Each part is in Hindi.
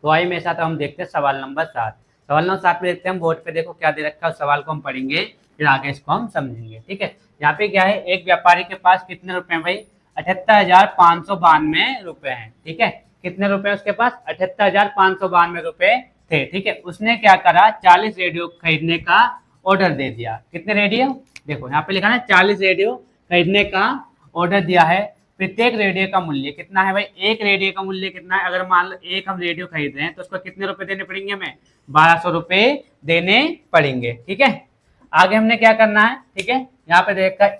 तो आइए मेरे साथ हम देखते हैं सवाल नंबर 7। सवाल नंबर 7 में देखते हैं हम बोर्ड पे, देखो क्या दे रखा है, उस सवाल को हम पढ़ेंगे फिर आगे इसको हम समझेंगे। ठीक है, यहाँ पे क्या है, एक व्यापारी के पास कितने रुपए हैं भाई, 78,592 रुपए हैं। ठीक है, कितने रुपए उसके पास, 78,592 रुपए थे। ठीक है, उसने क्या करा, 40 रेडियो खरीदने का ऑर्डर दे दिया। कितने रेडियो, देखो यहाँ पे लिखा है 40 रेडियो खरीदने का ऑर्डर दिया है। प्रत्येक रेडियो का मूल्य कितना है भाई, एक रेडियो का मूल्य कितना है, अगर मान लो एक हम रेडियो खरीद रहे हैं तो उसको कितने रुपए देने पड़ेंगे, हमें 1200 रुपए देने पड़ेंगे। ठीक है, आगे हमने क्या करना है, ठीक है, यहाँ पे देखा,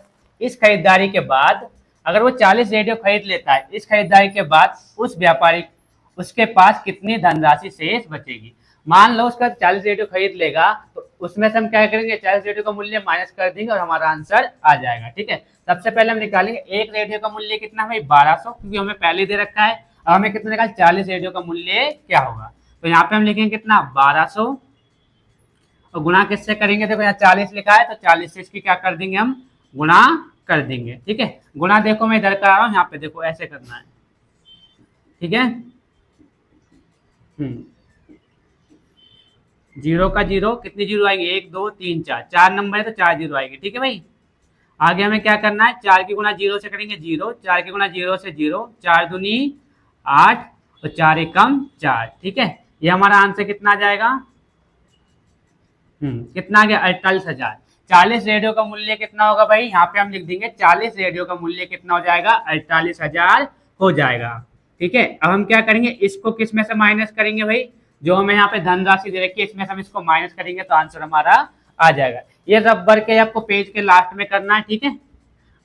इस खरीदारी के बाद अगर वो 40 रेडियो खरीद लेता है, इस खरीदारी के बाद उस व्यापारी उसके पास कितनी धनराशि शेष बचेगी। मान लो उसका 40 रेडियो खरीद लेगा तो उसमें से हम क्या करेंगे, 40 रेडियो का मूल्य माइनस कर देंगे और हमारा आंसर आ जाएगा। ठीक है, सबसे पहले हम निकालेंगे एक रेडियो का मूल्य कितना है भाई, 1200, क्योंकि हमें पहले दे रखा है। अब हमें कितना निकाल, 40 रेडियो का मूल्य क्या होगा, तो यहाँ पे हम लिखेंगे कितना, 1200, और गुणा किससे करेंगे, देखो यहाँ 40 लिखा है तो 40 से इसकी क्या कर देंगे, हम गुणा कर देंगे। ठीक है, गुणा देखो मैं इधर करा रहा हूँ, यहाँ पे देखो ऐसे करना है। ठीक है, जीरो का जीरो, कितनी जीरो आएंगे, 1 2 3 4, 4 नंबर है तो 4 जीरो आएंगे। ठीक है भाई, आगे हमें क्या करना है, 4 की गुणा जीरो से करेंगे जीरो, 4 की गुणा जीरो से जीरो, 4 दूनी 8 और 4 एकम 4। ठीक है, ये हमारा आंसर कितना आ जाएगा, कितना आ गया, 48,000। 40 रेडियो का मूल्य कितना होगा भाई, यहाँ पे हम लिख देंगे 40 रेडियो का मूल्य कितना हो जाएगा, 48,000 हो जाएगा। ठीक है, अब हम क्या करेंगे, इसको किस में से माइनस करेंगे भाई, जो हमें यहाँ पे धनराशि दे रखी है इसमें से हम इसको माइनस करेंगे तो आंसर हमारा आ जाएगा। ये सब वर्क के आपको पेज के लास्ट में करना है। ठीक है,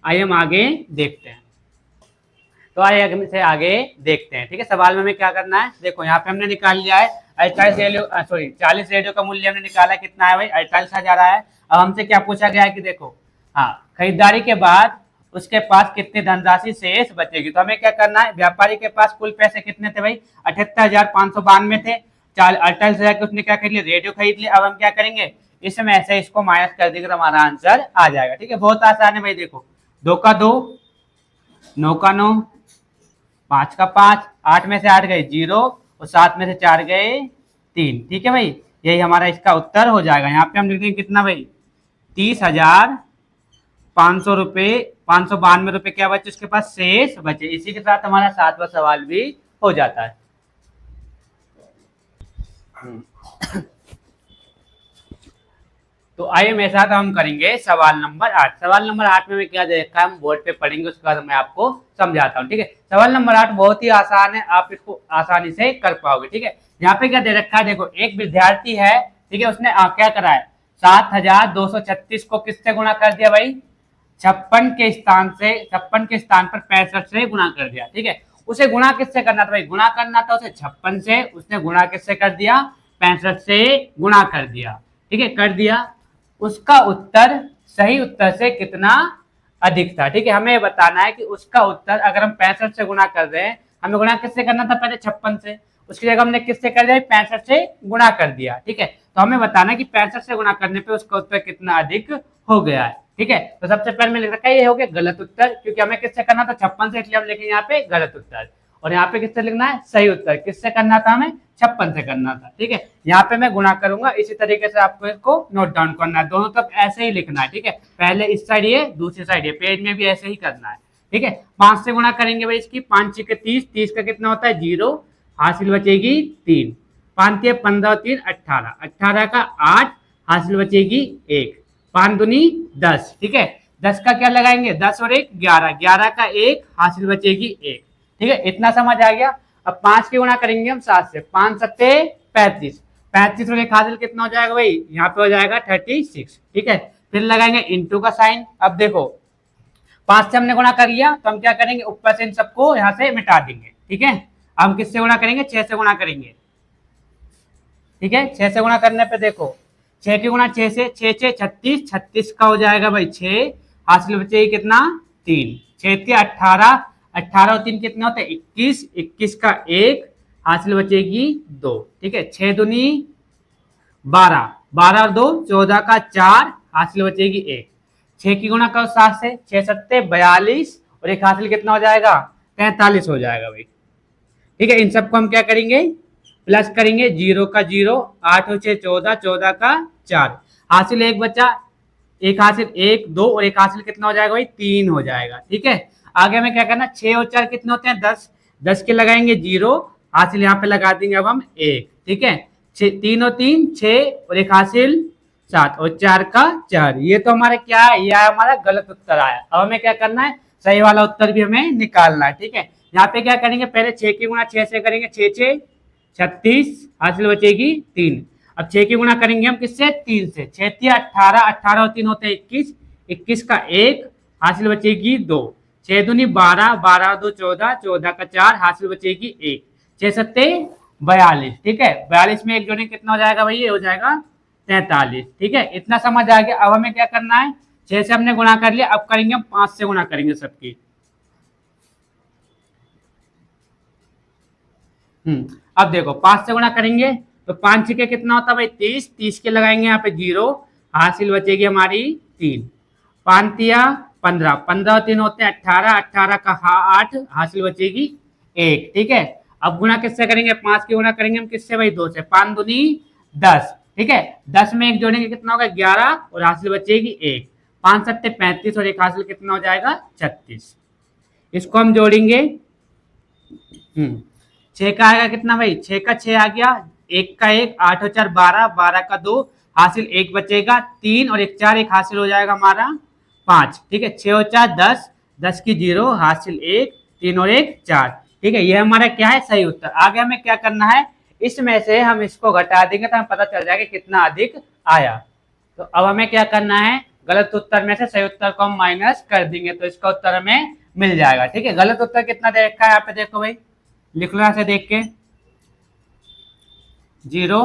आइए हम आगे देखते हैं। तो आइए से आगे देखते हैं। ठीक है, सवाल में हमें क्या करना है, देखो यहाँ पे हमने निकाल लिया है 40 रेडियो का मूल्य हमने निकाला, कितना है भाई, 48,000 आया है। अब हमसे क्या पूछा गया है कि देखो, हाँ, खरीदारी के बाद उसके पास कितनी धनराशि शेष बचेगी। तो हमें क्या करना है, व्यापारी के पास कुल पैसे कितने थे भाई, 78,592 थे। 48,000 के उसने क्या खरीद लिया, रेडियो खरीद लिया। अब हम क्या करेंगे, इसमें ऐसे इसको माइनस कर देंगे तो हमारा आंसर आ जाएगा। ठीक है, बहुत आसान है भाई, देखो 2 का 2, 9 का 9, 5 का 5, 8 में से 8 गए 0 और 7 में से 4 गए 3। ठीक है भाई, यही हमारा इसका उत्तर हो जाएगा। यहाँ पे हम लिख देंगे कितना भाई, 30,500 रुपये, 592 रुपये क्या बचे उसके पास शेष बचे। इसी के साथ हमारा 7वां सवाल भी हो जाता है। तो आइए मेरे साथ हम करेंगे सवाल नंबर 8। सवाल नंबर 8 में क्या दे रखा है हम बोर्ड पे पढ़ेंगे, उसके बाद मैं आपको समझाता हूँ। ठीक है, सवाल नंबर 8 बहुत ही आसान है, आप इसको आसानी से कर पाओगे। ठीक है, यहाँ पे क्या दे रखा है, देखो एक विद्यार्थी है, ठीक है, उसने क्या करा है, 7,236 को किससे गुणा कर दिया भाई, 56 के स्थान पर 65 से गुणा कर दिया। ठीक है, उसे गुणा किससे करना था भाई, गुणा करना था उसे 56 से, उसने गुणा किससे कर दिया, 65 से गुणा कर दिया। ठीक है, कर दिया, उसका उत्तर सही उत्तर से कितना अधिक था। ठीक है, हमें बताना है कि उसका उत्तर, अगर हम 65 से गुणा कर रहे हैं, हमें गुणा किससे करना था, पहले 56 से, उसकी जगह हमने किससे कर दिया, 65 से गुणा कर दिया। ठीक है, तो हमें बताना है कि 65 से गुणा करने पे उसका उत्तर कितना अधिक हो गया है। ठीक है, तो सबसे पहले मैं लिख रखा है ये हो गया गलत उत्तर, क्योंकि हमें किससे करना था, 56 से, इसलिए हम लिखेंगे यहाँ पे गलत उत्तर। और यहाँ पे किससे लिखना है, सही उत्तर, किससे करना था, हमें 56 से करना था। ठीक है, यहाँ पे मैं गुणा करूंगा, इसी तरीके से आपको इसको नोट डाउन करना है, दोनों तरफ ऐसे ही लिखना है। ठीक है, पहले इस साइड ये, दूसरी साइड ये, पेज में भी ऐसे ही करना है। ठीक है, 5 से गुणा करेंगे भाई इसकी, 5 6 के 30, 30 का कितना होता है 0, हासिल बचेगी 3, 5 के 15 3 18, 18 का 8, हासिल बचेगी 1, 5 दूनी 10। ठीक है, 10 का क्या लगाएंगे, 10 और 1 11, 11 का 1, हासिल बचेगी 1। ठीक है, इतना समझ आ गया। अब 5 की गुणा करेंगे हम 7 से, 5 सत्ते 35, 35 और 1 हासिल कितना हो जाएगा भाई, यहाँ पे हो जाएगा 36। ठीक है, फिर लगाएंगे इंटू का साइन। अब देखो 5 से हमने गुणा कर लिया तो हम क्या करेंगे, ऊपर से इन सबको यहाँ से मिटा देंगे। ठीक है, अब हम किससे गुणा करेंगे, 6 से गुणा करेंगे। ठीक है, 6 से गुणा करने पे देखो 6 की गुणा 6 से, 6 6 36, 36 का हो जाएगा भाई 6, हासिल बचेगी कितना 3, 6 के 18, 18 और 3 कितने होते हैं 21, 21 का 1, हासिल बचेगी 2। ठीक है, 6 दूनी 12, 12 और 2 14 का 4, हासिल बचेगी 1। 6 की गुणा करो 7 से, 6 सत्ते 42 और 1 हासिल कितना हो जाएगा 43 हो जाएगा भाई। ठीक है, इन सबको हम क्या करेंगे प्लस करेंगे 0 का 0, 8 और 6 14, 14 का 4, हासिल एक बचा, एक हासिल 1 2 और एक हासिल कितना हो जाएगा भाई 3 हो जाएगा। ठीक है, आगे हमें क्या करना, 6 और 4 कितने होते हैं 10, 10 के लगाएंगे 0, हासिल यहाँ पे लगा देंगे अब हम 1। ठीक है, 3 और 3 6 और एक हासिल 7 और 4 का 4, ये तो हमारे क्या है, यह हमारा गलत उत्तर आया। अब हमें क्या करना है, सही वाला उत्तर भी हमें निकालना है। ठीक है, यहाँ पे क्या करेंगे, पहले 6 की गुणा 6 से करेंगे, 6 6 36, हासिल बचेगी 3। अब 6 की गुणा करेंगे हम किससे, 3 से, 6 3 18, 18 और 3 होते हैं 21, 21 का 1, हासिल बचेगी 2, 6 दूनी 12, 12 2 14, 14 का 4, हासिल बचेगी 1, 6 सत्ते 42। ठीक है, 42 में एक जोड़ेंगे कितना हो जाएगा भाई, ये हो जाएगा 43। ठीक है, इतना समझ आ गया। अब हमें क्या करना है, 6 से हमने गुणा कर लिया, अब करेंगे हम 5 से गुणा करेंगे सबकी। अब देखो 5 से गुणा करेंगे तो 5 छके कितना होता है भाई 30, 30 के लगाएंगे यहाँ पे 0, हासिल बचेगी हमारी 3, 5 तिया 15, 15 और 3 होते हैं 18, 18 का 8, हासिल बचेगी 1। ठीक है, अब गुणा किससे करेंगे, 5 की गुणा करेंगे हम किससे भाई 2 से, 5 दूनी 10। ठीक है, 10 में एक जोड़ेंगे कितना होगा 11 और हासिल बचेगी 1, 5 सत्ते 35 और एक हासिल कितना हो जाएगा 36। इसको हम जोड़ेंगे, 6 का आएगा कितना भाई, 6 का 6 आ गया, 1 का 1, 8 और 4 12, 12 का 2, हासिल 1 बचेगा 3 और एक 4, एक हासिल हो जाएगा हमारा 5। ठीक है, 6 और 4 10, 10 की 0, हासिल 1, 3 और 1 4। ठीक है, ये हमारा क्या है सही उत्तर। आगे हमें क्या करना है, इसमें से हम इसको घटा देंगे तो हमें पता चल जाएगा कितना अधिक आया। तो अब हमें क्या करना है, गलत उत्तर में से सही उत्तर को हम माइनस कर देंगे तो इसका उत्तर हमें मिल जाएगा। ठीक है, गलत उत्तर कितना दे रखा है यहाँ पे देखो भाई, लिख लो यहाँ से देख के, 0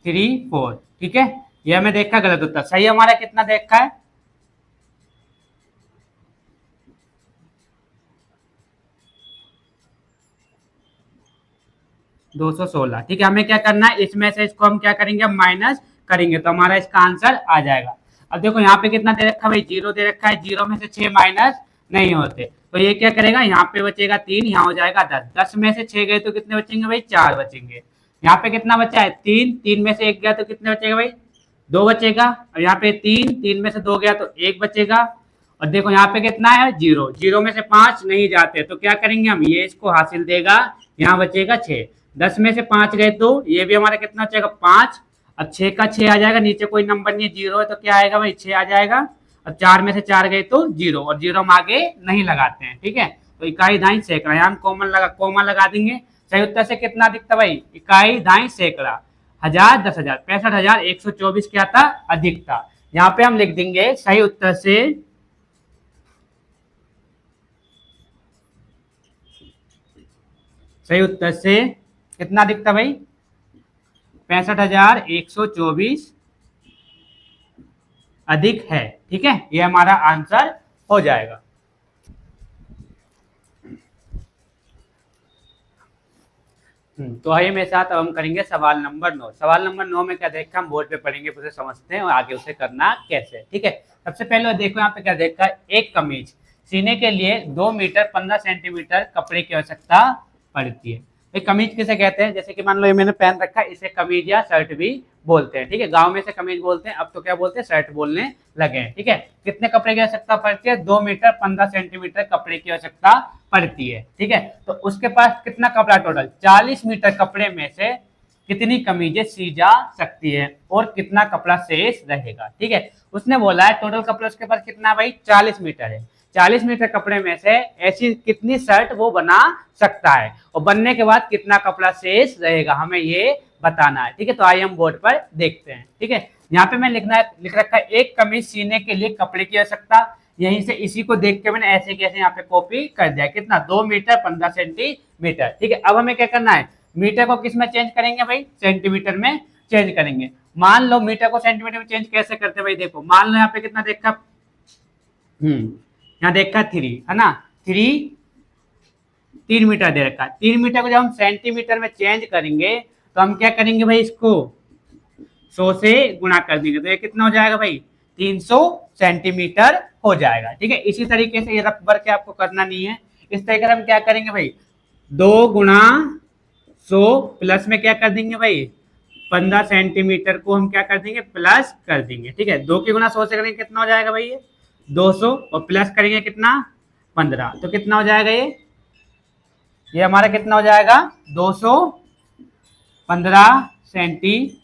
3 4। ठीक है, ये हमें देखा गलत उत्तर। सही हमारा कितना देखा है, 216। ठीक है, हमें क्या करना है, इसमें से इसको हम क्या करेंगे, हम माइनस करेंगे तो हमारा इसका आंसर आ जाएगा। अब देखो यहाँ पे कितना दे रखा है भाई, 0 दे रखा है, 0 में से 6 माइनस नहीं होते तो ये क्या करेगा, यहाँ पे बचेगा 3, यहाँ हो जाएगा 10, 10 में से 6 गए तो कितने बचेंगे भाई 4 बचेंगे। यहाँ पे कितना बचा है 3, 3 में से 1 गया तो कितने बचेगा भाई 2 बचेगा। और यहाँ पे 3, 3 में से 2 गया तो 1 बचेगा। और देखो यहाँ पे कितना है 0, 0 में से 5 नहीं जाते तो क्या करेंगे हम, ये इसको हासिल देगा, यहाँ बचेगा 6, 10 में से 5 गए तो ये भी हमारा कितना बचेगा 5। अब 6 का 6 आ जाएगा, नीचे कोई नंबर नहीं है 0 है तो क्या आएगा भाई 6 आ जाएगा। अब 4 में से 4 गए तो 0 और 0 हम आगे नहीं लगाते हैं। ठीक है, तो इकाई दाई सैकड़ा, यहाँ हम कॉमन लगा देंगे। सही उत्तर से कितना दिखता भाई, इकाई दाई सैकड़ा, 1000 10,000 65,124 क्या था अधिक था। यहाँ पे हम लिख देंगे सही उत्तर से कितना दिखता भाई 65,124 अधिक है। ठीक है, ये हमारा आंसर हो जाएगा। तो आइए मेरे साथ अब हम करेंगे सवाल नंबर 9। सवाल नंबर 9 में क्या देखा, हम बोर्ड पे पढ़ेंगे, उसे समझते हैं और आगे उसे करना कैसे। ठीक है, सबसे पहले देखो यहाँ पे क्या देखा है, एक कमीज सीने के लिए 2 मीटर 15 सेंटीमीटर कपड़े की आवश्यकता पड़ती है। एक कमीज किसे कहते हैं, जैसे कि मान लो ये मैंने पहन रखा है, इसे कमीज या शर्ट भी बोलते हैं। ठीक है, गांव में से कमीज बोलते हैं, अब तो क्या बोलते हैं शर्ट बोलने लगे हैं। ठीक है, कितने कपड़े की आवश्यकता पड़ती है, 2 मीटर 15 सेंटीमीटर कपड़े की आवश्यकता पड़ती है। ठीक है, तो उसके पास कितना कपड़ा, टोटल 40 मीटर कपड़े में से कितनी कमीजें सी जा सकती है और कितना कपड़ा शेष रहेगा। ठीक है, उसने बोला है टोटल कपड़ा उसके पास कितना भाई 40 मीटर है, 40 मीटर कपड़े में से ऐसी कितनी शर्ट वो बना सकता है और बनने के बाद कितना कपड़ा शेष रहेगा, हमें ये बताना है। ठीक है, तो आइए हम बोर्ड पर देखते हैं। ठीक है, यहाँ पे मैं लिख रखा है एक कमीज सीने के लिए कपड़े की आवश्यकता, यहीं से इसी को देख के मैंने ऐसे कैसे यहाँ पे कॉपी कर दिया, कितना 2 मीटर 15 सेंटीमीटर। ठीक है, अब हमें क्या करना है, मीटर को किस में चेंज करेंगे भाई, सेंटीमीटर में चेंज करेंगे। मान लो मीटर को सेंटीमीटर में चेंज कैसे करते हैं भाई, देखो मान लो यहाँ पे कितना देखा, यहाँ देखा 3 है ना, 3 मीटर दे रखा है, 3 मीटर को जब हम सेंटीमीटर में चेंज करेंगे तो हम क्या करेंगे भाई, इसको 100 से गुणा कर देंगे तो ये कितना हो जाएगा भाई 300 सेंटीमीटर हो जाएगा। ठीक है, इसी तरीके से ये रफ वर्क आपको करना नहीं है, इस तरीके से हम क्या करेंगे भाई 2 गुणा 100 प्लस में क्या कर देंगे भाई, 15 सेंटीमीटर को हम क्या कर देंगे, प्लस कर देंगे। ठीक है, 2 के गुना 100 से करेंगे कितना हो जाएगा भाई, ये 200 और प्लस करेंगे कितना, 15, तो कितना हो जाएगा ये हमारा कितना हो जाएगा, 215 सेंटीमीटर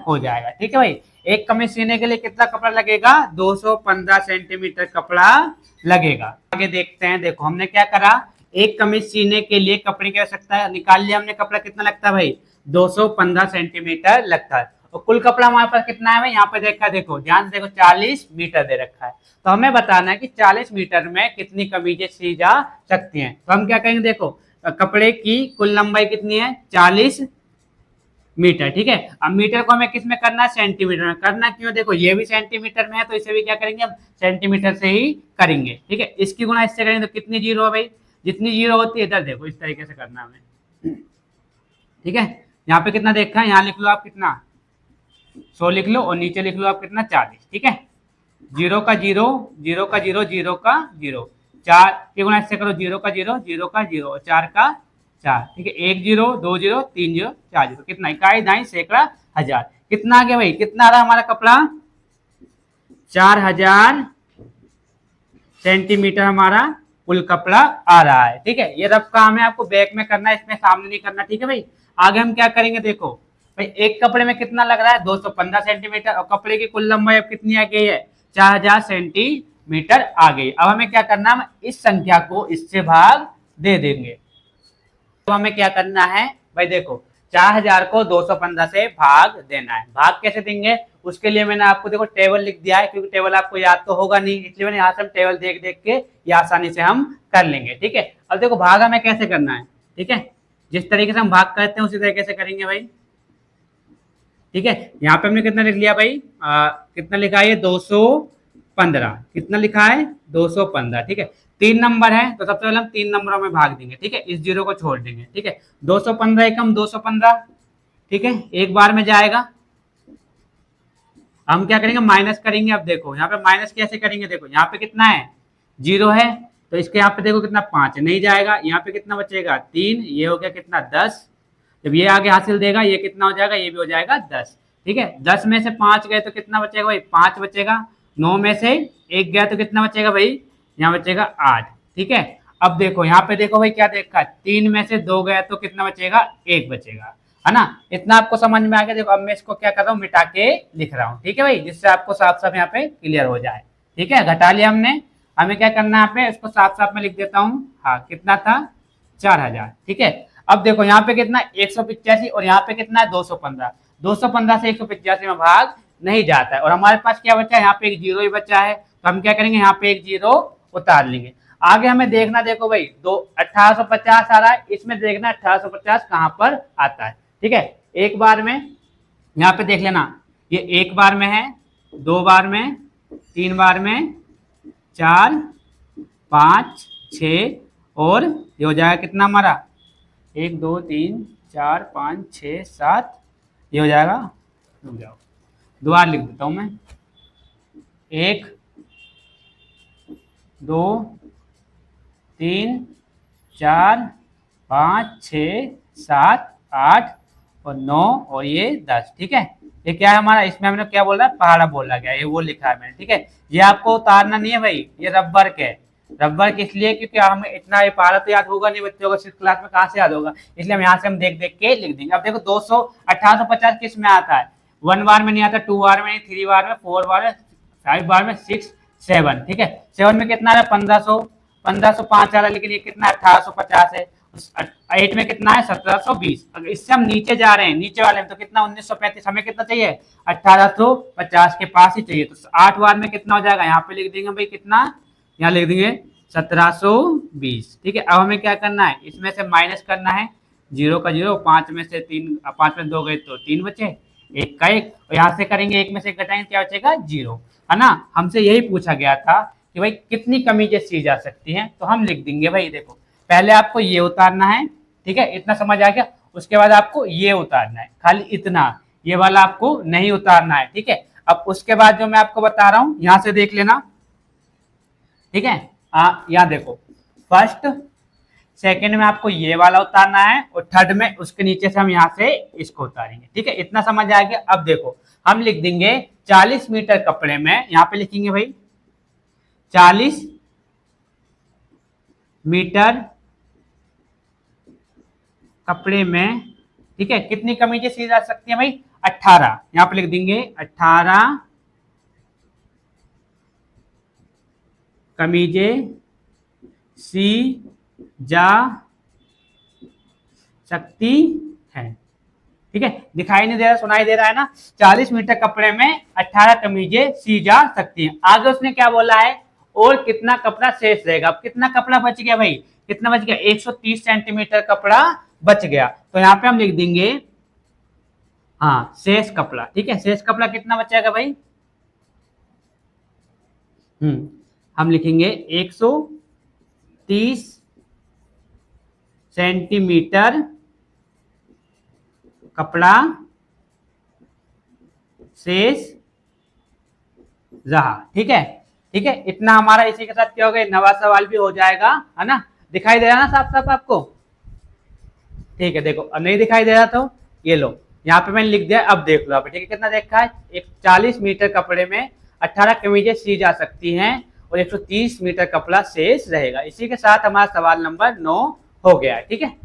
हो जाएगा। ठीक है भाई, एक कमीज सीने के लिए कितना कपड़ा लगेगा, 215 सेंटीमीटर कपड़ा लगेगा। आगे देखते हैं, देखो हमने क्या करा, एक कमीज सीने के लिए कपड़े की आवश्यकता निकाल लिया हमने, कपड़ा कितना लगता है भाई, 215 सेंटीमीटर लगता है। और कुल कपड़ा हमारे पास कितना है भाई, यहाँ पे देखा, देखो ध्यान से देखो 40 मीटर दे रखा है। तो हमें बताना है कि 40 मीटर में कितनी कमीजें सी जा सकती हैं। तो हम क्या करेंगे, देखो कपड़े की कुल लंबाई कितनी है, 40 मीटर। ठीक है, अब मीटर को हमें किस में करना है, सेंटीमीटर में करना। क्यों, देखो ये भी सेंटीमीटर में है तो इसे भी क्या करेंगे हम, सेंटीमीटर से ही करेंगे। ठीक है, इसकी गुना इससे करेंगे तो कितनी जीरो है भाई, जितनी जीरो होती है इधर देखो इस तरीके से करना हमें। ठीक है, यहाँ पे कितना देखा है, यहाँ लिख लो आप कितना, 100 लिख लो और नीचे लिख लो आप कितना, 40। ठीक है, जीरो का जीरो, जीरो का जीरो, जीरो का जीरो, 4 के गुना इससे करो, जीरो का जीरो, जीरो का जीरो और 4 का 4। ठीक है, 1 जीरो, 2 जीरो, 3 जीरो, 4 जीरो, कितना, इकाई दाई सैकड़ा हजार, कितना आ गया भाई, कितना आ रहा हमारा कपड़ा, 4000 सेंटीमीटर हमारा कुल कपड़ा आ रहा है। ठीक है, ये रफ काम है, आपको बैक में करना है, इसमें सामने नहीं करना। ठीक है भाई, आगे हम क्या करेंगे, देखो भाई एक कपड़े में कितना लग रहा है, 215 सेंटीमीटर और कपड़े की कुल लंबाई अब कितनी आ गई है, 4000 सेंटीमीटर आ गई। अब हमें क्या करना है, इस संख्या को इससे भाग दे देंगे। तो हमें क्या करना है भाई, देखो 4000 को 215 से भाग देना है। भाग कैसे देंगे, उसके लिए मैंने आपको देखो टेबल लिख दिया है, क्योंकि टेबल आपको याद तो होगा नहीं, इसलिए मैंने यहाँ से हम टेबल देख देख के ये आसानी से हम कर लेंगे। ठीक है, अब देखो भाग हमें कैसे करना है। ठीक है, जिस तरीके से हम भाग करते हैं उसी तरीके से करेंगे भाई। ठीक है, यहाँ पे हमने कितना लिख लिया भाई, कितना लिखा है, 215, कितना लिखा है, 215। ठीक है, 3 नंबर है तो सबसे पहले हम 3 नंबरों में भाग देंगे। ठीक है, इस जीरो को छोड़ देंगे। ठीक है, 215 एकम 215। ठीक है, एक बार में जाएगा, हम क्या करेंगे, माइनस करेंगे। अब देखो यहाँ पे माइनस कैसे करेंगे, देखो यहाँ पे कितना है, जीरो है तो इसके यहाँ पे देखो कितना, 5 नहीं जाएगा, यहाँ पे कितना बचेगा, 3, ये हो गया कितना, 10। जब ये आगे हासिल देगा ये कितना हो जाएगा, ये भी हो जाएगा 10। ठीक है, 10 में से 5 गए तो कितना बचेगा भाई, 5 बचेगा। 9 में से 1 गया तो कितना बचेगा भाई, यहाँ बचेगा 8। ठीक है, अब देखो यहाँ पे देखो भाई क्या देखा, 3 में से 2 गया तो कितना बचेगा, 1 बचेगा, है ना। इतना आपको समझ में आ गया। देखो अब मैं इसको क्या कर रहा हूँ, मिटा के लिख रहा हूँ। ठीक है भाई, जिससे आपको साफ साफ यहाँ पे क्लियर हो जाए। ठीक है, घटा लिया हमने, हमें क्या करना है, यहाँ पे इसको साफ साफ में लिख देता हूँ। हाँ, कितना था, 4000। ठीक है, अब देखो यहाँ पे कितना, 185 और यहाँ पे कितना है, 215। 215 से 185 में भाग नहीं जाता है और हमारे पास क्या बचा है, यहाँ पे एक जीरो ही बचा है, तो हम क्या करेंगे, यहाँ पे एक जीरो उतार लेंगे। आगे हमें देखना, देखो भाई 1850 आ रहा है, इसमें देखना 1850 कहाँ पर आता है। ठीक है, एक बार में यहाँ पे देख लेना, ये एक बार में है, 2 बार में, 3 बार में, 4, 5, 6 और ये हो जाएगा कितना हमारा, 1 2 3 4 5 6 7, ये हो जाएगा, रुक जाओ दोबारा लिख देता हूं मैं, 1 2 3 4 5 6 7 8 और 9 और ये 10। ठीक है, ये क्या है हमारा, इसमें हमने क्या बोला, पहाड़ा बोला गया, ये वो लिखा है मैंने। ठीक है, ये आपको उतारना नहीं है भाई, ये रबर के, रबर किस लिए, क्योंकि हमें इतना ये पहाड़ा तो याद होगा नहीं बच्चों को, 6 क्लास में कहाँ से याद होगा, इसलिए हम यहाँ से हम देख देख के लिख देंगे। अब देखो 1850 किस में आता है, 1 बार में नहीं आता, 2 बार में नहीं, 3 बार में, 4 बार में, 5 बार में, 6 7। ठीक है, 7 में कितना आ रहा है, 1500, 1505 आ रहा है, लेकिन ये कितना 1850 है। 8 में कितना है, 1720। अगर इससे हम नीचे जा रहे हैं, नीचे वाले में, तो कितना 1935, हमें कितना चाहिए, 1850 के पास ही चाहिए। तो 8 बार में कितना हो जाएगा, यहाँ पे लिख देंगे भाई कितना, यहाँ लिख देंगे 1720। ठीक है, अब हमें क्या करना है, इसमें से माइनस करना है, 0 का 0, 5 में से 3, 5 में 2 गए तो 3 बचे, 1 का 1, और यहाँ से करेंगे 1 में से घटाएंगे क्या बचेगा, 0, है ना। हमसे यही पूछा गया था कि भाई कितनी कमीजें सी जा सकती हैं, तो हम लिख देंगे भाई, देखो पहले आपको ये उतारना है। ठीक है, इतना समझ आ गया, उसके बाद आपको ये उतारना है, खाली इतना, ये वाला आपको नहीं उतारना है। ठीक है, अब उसके बाद जो मैं आपको बता रहा हूं यहां से देख लेना। ठीक है, यहाँ देखो, फर्स्ट सेकंड में आपको ये वाला उतारना है और थर्ड में उसके नीचे से हम यहाँ से इसको उतारेंगे। ठीक है, इतना समझ आ गया। अब देखो हम लिख देंगे 40 मीटर कपड़े में, यहाँ पे लिखेंगे भाई 40 मीटर कपड़े में, ठीक है, कितनी कमीजें सी जा सकती हैं भाई? 18। यहाँ पे लिख देंगे 18 कमीजें सी जा सकती है। ठीक है, दिखाई नहीं दे रहा, सुनाई दे रहा है ना? 40 मीटर कपड़े में 18 कमीजें सी जा सकती हैं। आगे उसने क्या बोला है? और कितना कपड़ा शेष रहेगा। अब कितना कपड़ा बच गया भाई? कितना बच गया? 130 सेंटीमीटर कपड़ा बच गया। तो यहाँ पे हम लिख देंगे हाँ शेष कपड़ा। ठीक है, शेष कपड़ा कितना बचेगा भाई? हम लिखेंगे 130 सेंटीमीटर कपड़ा शेष रहा। ठीक है, ठीक है, इतना हमारा इसी के साथ क्या हो गया? नवा सवाल भी हो जाएगा, है ना? दिखाई दे रहा ना साफ साफ आपको? ठीक है, देखो अब नहीं दिखाई दे रहा तो ये लो, यहाँ पे मैंने लिख दिया। अब देख लो आप, ठीक है, कितना देखा है? 40 मीटर कपड़े में 18 कमीजें सी जा सकती हैं और 130 मीटर कपड़ा शेष रहेगा। इसी के साथ हमारा सवाल नंबर 9 हो गया है। ठीक है।